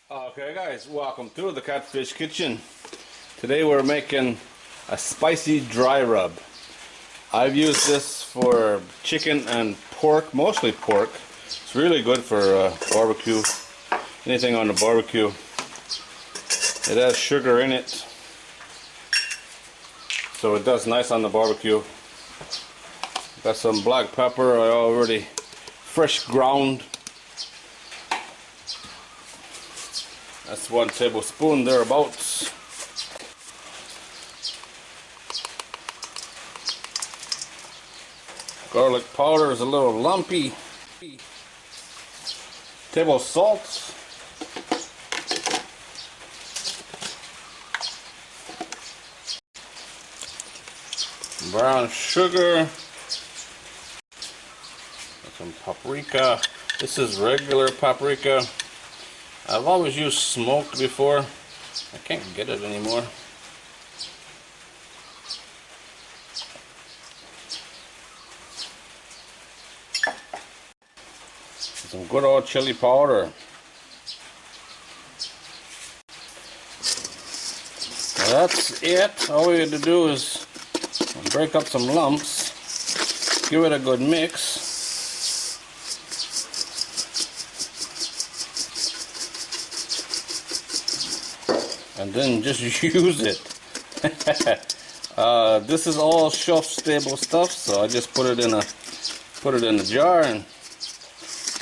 Okay guys, welcome to the Catfish Kitchen. Today we're making a spicy dry rub. I've used this for chicken and pork, mostly pork. It's really good for barbecue, anything on the barbecue. It has sugar in it, so it does nice on the barbecue. Got some black pepper I already fresh ground. That's 1 tablespoon thereabouts. Garlic powder is a little lumpy. Table salt. Brown sugar. Some paprika. This is regular paprika. I've always used smoked before. I can't get it anymore. Some good old chili powder. Now that's it. All we have to do is break up some lumps, give it a good mix. And then just use it. This is all shelf stable stuff, so I just put it in a jar and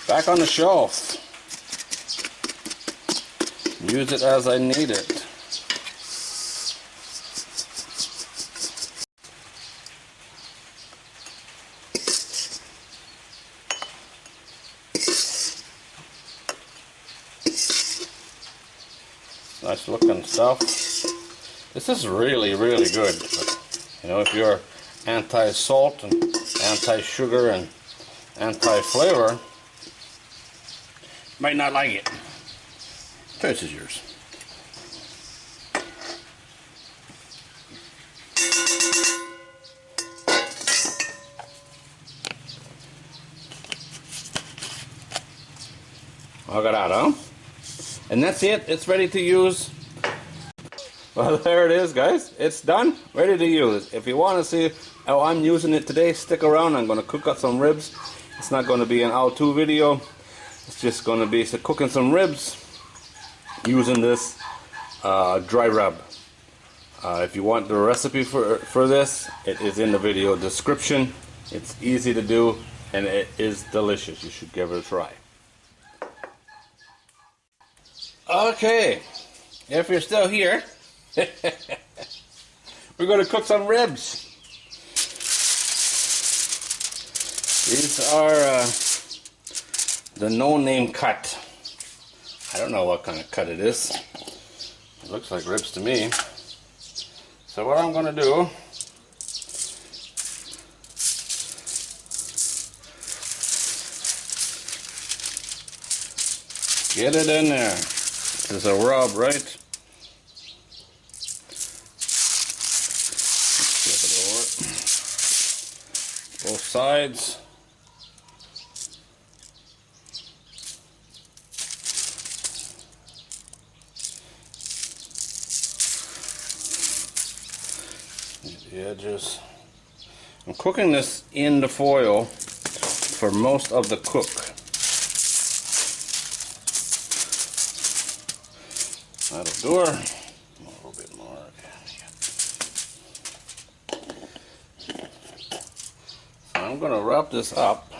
back on the shelf. Use it as I need it. Nice looking stuff. This is really good. You know, if you're anti-salt and anti-sugar and anti-flavor, might not like it. Choice is yours. Look at that, huh? And that's it. It's ready to use. Well, there it is, guys. It's done. Ready to use. If you want to see how I'm using it today, stick around. I'm going to cook up some ribs. It's not going to be an how-to video. It's just going to be cooking some ribs using this dry rub. If you want the recipe for this, it is in the video description. It's easy to do and it is delicious. You should give it a try. Okay, if you're still here, we're going to cook some ribs. These are the no-name cut. I don't know what kind of cut it is. It looks like ribs to me. So what I'm going to do, get it in there. This is a rub, right? Flip it over. Both sides. The edges. I'm cooking this in the foil for most of the cook. That'll do her. A little bit more. So I'm going to wrap this up.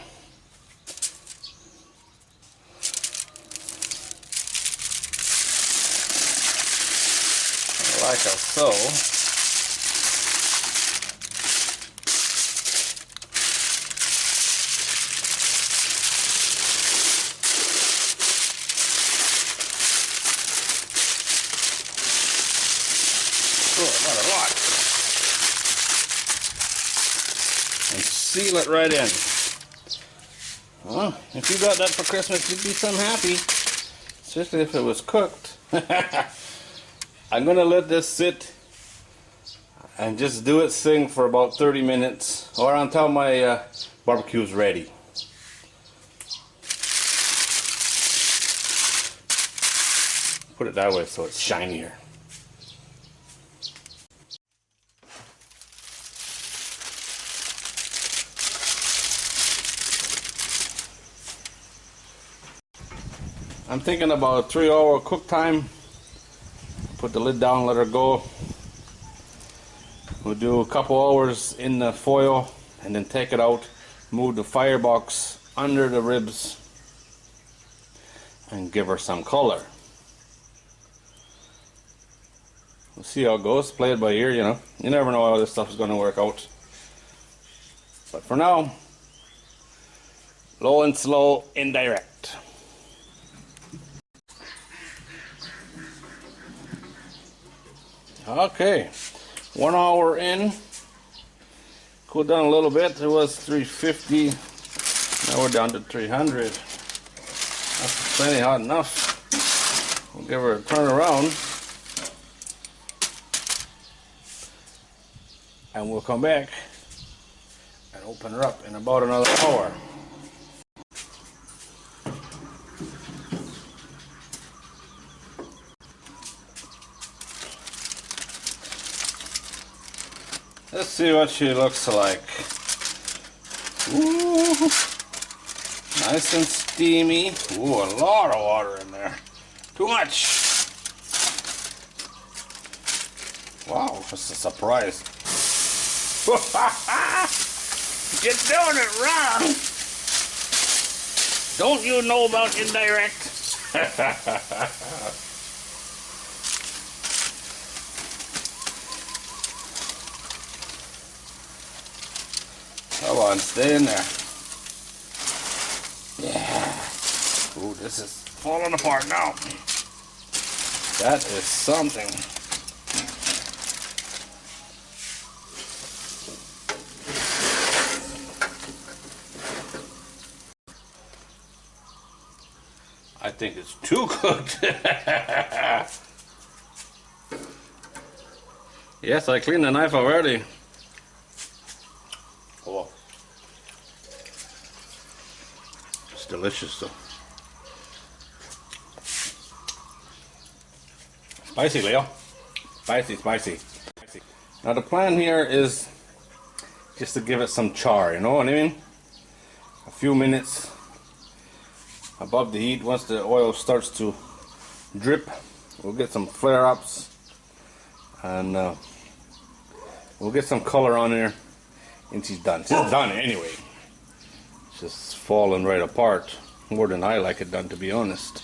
Like so. Not a lot. And seal it right in. Well, if you got that for Christmas, you'd be some happy. Especially if it was cooked. I'm going to let this sit and just do its thing for about 30 minutes or until my barbecue is ready. Put it that way so it's shinier. I'm thinking about a 3-hour cook time. Put the lid down, let her go. We'll do a couple hours in the foil and then take it out, move the firebox under the ribs and give her some color. We'll see how it goes, play it by ear, you know. You never know how this stuff is going to work out. But for now, low and slow, indirect. Okay, 1 hour in, cooled down a little bit. It was 350, now we're down to 300. That's plenty hot enough. We'll give her a turn around and we'll come back and open her up in about another hour. Let's see what she looks like. Ooh, nice and steamy. Ooh, a lot of water in there. Too much. Wow, that's a surprise. You're doing it wrong. Don't you know about indirect? Come on, stay in there. Yeah. Ooh, this is falling apart now. That is something. I think it's too cooked. Yes, I cleaned the knife already. Oh, it's delicious though. Spicy, Leo. Spicy, spicy. Now the plan here is just to give it some char, you know what I mean? A few minutes above the heat. Once the oil starts to drip, we'll get some flare-ups and we'll get some color on there. And she's done. She's done anyway. It's just falling right apart. More than I like it done, to be honest.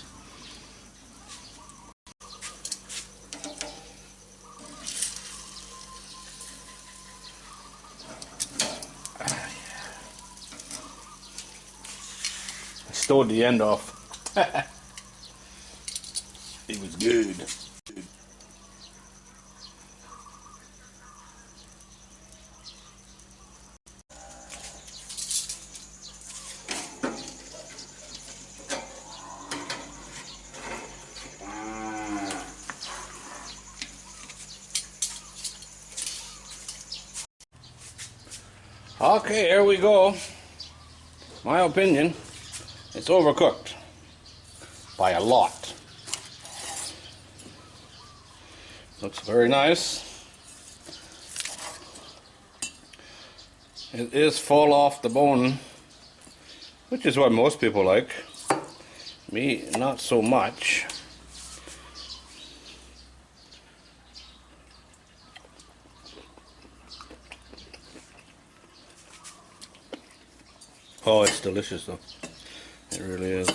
I stole the end off. It was good. Okay, here we go. My opinion, it's overcooked by a lot. Looks very nice. It is fall off the bone, which is what most people like. Me, not so much. Oh, it's delicious though. It really is.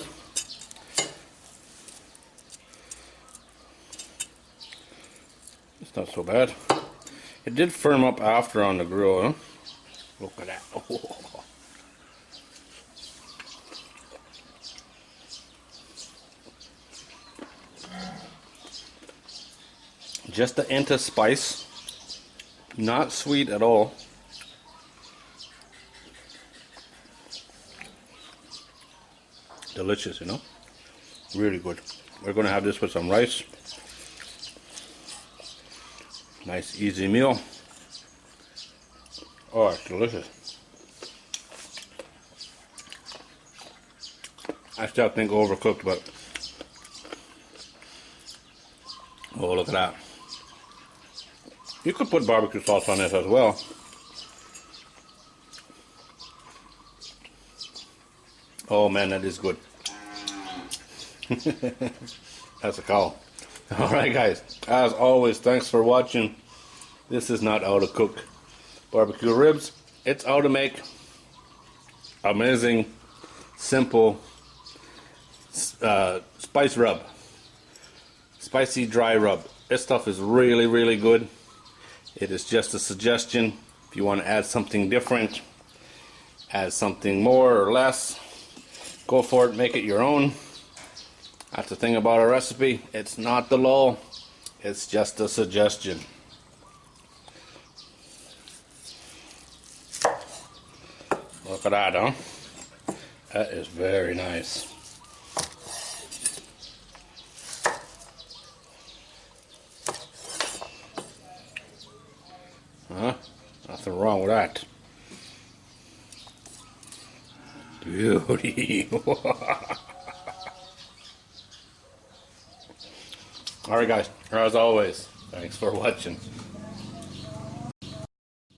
It's not so bad. It did firm up after on the grill, huh? Look at that. Oh. Just the hint of spice. Not sweet at all. Delicious, you know, really good. We're gonna have this with some rice. Nice easy meal. Oh, it's delicious. I still think overcooked, but Oh, look at that. You could put barbecue sauce on it as well. Oh man, that is good. That's a call. Alright guys, as always, thanks for watching. This is not how to cook barbecue ribs. It's how to make amazing, simple spice rub. Spicy dry rub. This stuff is really, really good. It is just a suggestion. If you want to add something different, add something more or less, go for it, make it your own. That's the thing about a recipe. It's not the law. It's just a suggestion. Look at that, huh? That is very nice. Huh? Nothing wrong with that. Beauty. Alright guys, as always, thanks for watching.